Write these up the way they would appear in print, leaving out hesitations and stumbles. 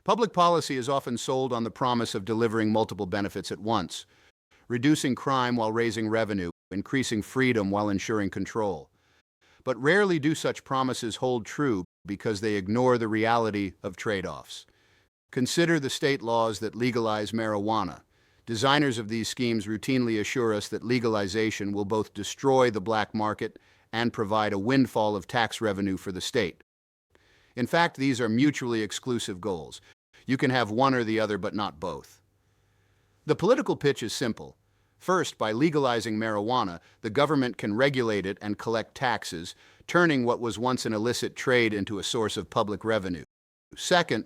Public policy is often sold on the promise of delivering multiple benefits at once, reducing crime while raising revenue, increasing freedom while ensuring control. But rarely do such promises hold true because they ignore the reality of trade-offs. Consider the state laws that legalize marijuana. Designers of these schemes routinely assure us that legalization will both destroy the black market and provide a windfall of tax revenue for the state. In fact, these are mutually exclusive goals. You can have one or the other, but not both. The political pitch is simple. First, by legalizing marijuana, the government can regulate it and collect taxes, turning what was once an illicit trade into a source of public revenue. Second,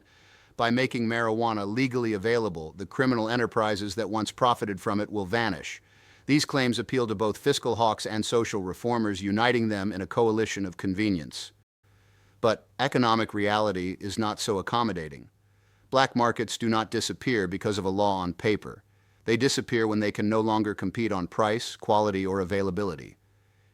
by making marijuana legally available, the criminal enterprises that once profited from it will vanish. These claims appeal to both fiscal hawks and social reformers, uniting them in a coalition of convenience. But economic reality is not so accommodating. Black markets do not disappear because of a law on paper. They disappear when they can no longer compete on price, quality, or availability.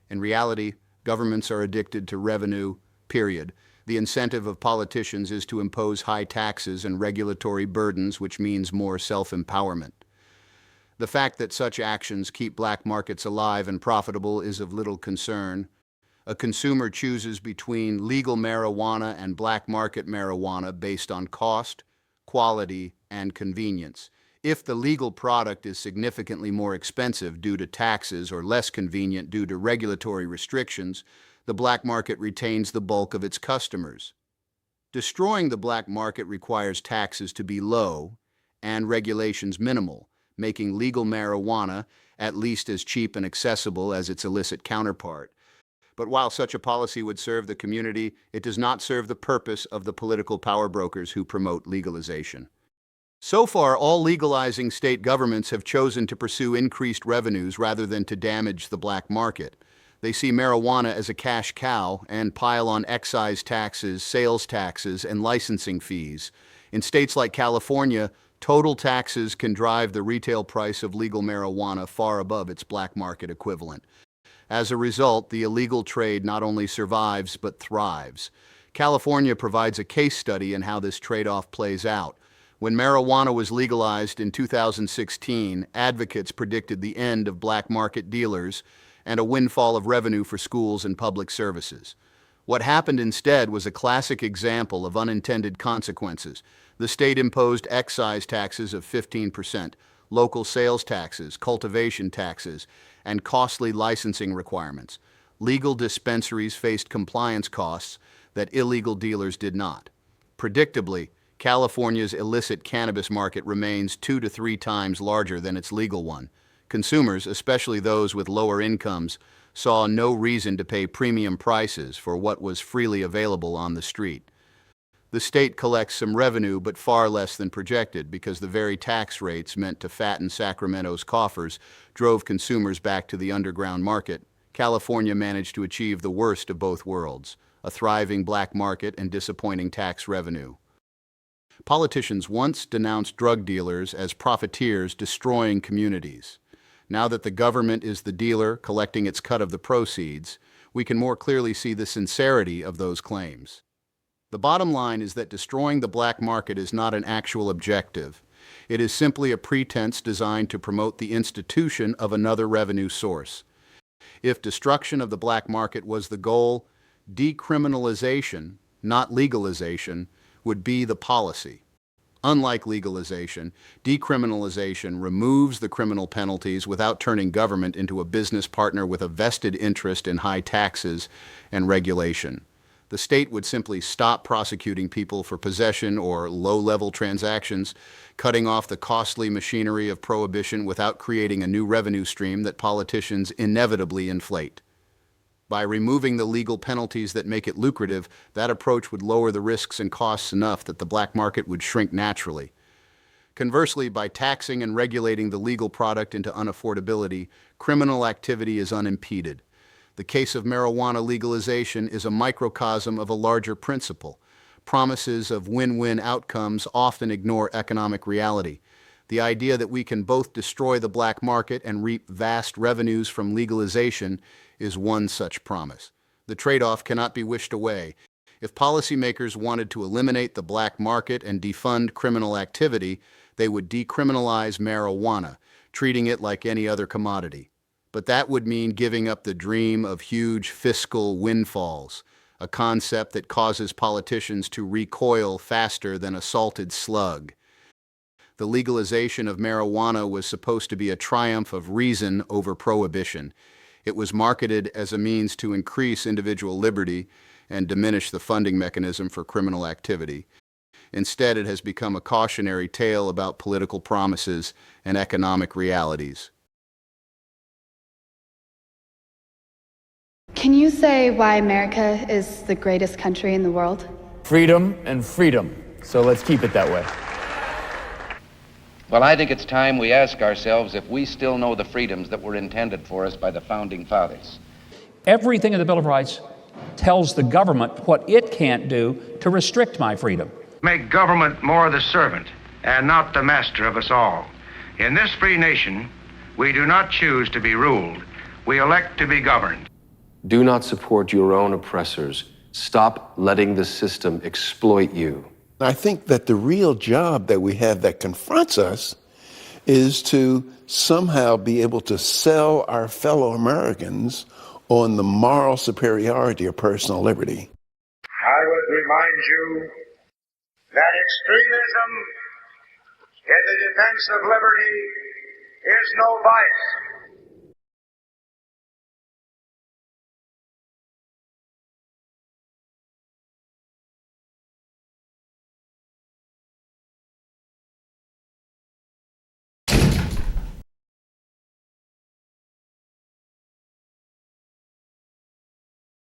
In reality, governments are addicted to revenue, period. The incentive of politicians is to impose high taxes and regulatory burdens, which means more self-empowerment. The fact that such actions keep black markets alive and profitable is of little concern. A consumer chooses between legal marijuana and black market marijuana based on cost, quality, and convenience. If the legal product is significantly more expensive due to taxes or less convenient due to regulatory restrictions, the black market retains the bulk of its customers. Destroying the black market requires taxes to be low and regulations minimal, making legal marijuana at least as cheap and accessible as its illicit counterpart. But while such a policy would serve the community, it does not serve the purpose of the political power brokers who promote legalization. So far, all legalizing state governments have chosen to pursue increased revenues rather than to damage the black market. They see marijuana as a cash cow and pile on excise taxes, sales taxes, and licensing fees. In states like California, total taxes can drive the retail price of legal marijuana far above its black market equivalent. As a result, the illegal trade not only survives but thrives. California provides a case study in how this trade-off plays out. When marijuana was legalized in 2016, advocates predicted the end of black market dealers and a windfall of revenue for schools and public services. What happened instead was a classic example of unintended consequences. The state imposed excise taxes of 15%, local sales taxes, cultivation taxes, and costly licensing requirements. Legal dispensaries faced compliance costs that illegal dealers did not. Predictably, California's illicit cannabis market remains 2 to 3 times larger than its legal one. Consumers, especially those with lower incomes, saw no reason to pay premium prices for what was freely available on the street. The state collects some revenue, but far less than projected, because the very tax rates meant to fatten Sacramento's coffers drove consumers back to the underground market. California managed to achieve the worst of both worlds, a thriving black market and disappointing tax revenue. Politicians once denounced drug dealers as profiteers destroying communities. Now that the government is the dealer collecting its cut of the proceeds, we can more clearly see the sincerity of those claims. The bottom line is that destroying the black market is not an actual objective. It is simply a pretense designed to promote the institution of another revenue source. If destruction of the black market was the goal, decriminalization, not legalization, would be the policy. Unlike legalization, decriminalization removes the criminal penalties without turning government into a business partner with a vested interest in high taxes and regulation. The state would simply stop prosecuting people for possession or low-level transactions, cutting off the costly machinery of prohibition without creating a new revenue stream that politicians inevitably inflate. By removing the legal penalties that make it lucrative, that approach would lower the risks and costs enough that the black market would shrink naturally. Conversely, by taxing and regulating the legal product into unaffordability, criminal activity is unimpeded. The case of marijuana legalization is a microcosm of a larger principle. Promises of win-win outcomes often ignore economic reality. The idea that we can both destroy the black market and reap vast revenues from legalization is one such promise. The trade-off cannot be wished away. If policymakers wanted to eliminate the black market and defund criminal activity, they would decriminalize marijuana, treating it like any other commodity. But that would mean giving up the dream of huge fiscal windfalls, a concept that causes politicians to recoil faster than a salted slug. The legalization of marijuana was supposed to be a triumph of reason over prohibition. It was marketed as a means to increase individual liberty and diminish the funding mechanism for criminal activity. Instead, it has become a cautionary tale about political promises and economic realities. Can you say why America is the greatest country in the world? Freedom and freedom. So let's keep it that way. Well, I think it's time we ask ourselves if we still know the freedoms that were intended for us by the Founding Fathers. Everything in the Bill of Rights tells the government what it can't do to restrict my freedom. Make government more the servant and not the master of us all. In this free nation, we do not choose to be ruled. We elect to be governed. Do not support your own oppressors. Stop letting the system exploit you. I think that the real job that we have that confronts us is to somehow be able to sell our fellow Americans on the moral superiority of personal liberty. I would remind you that extremism in the defense of liberty is no vice.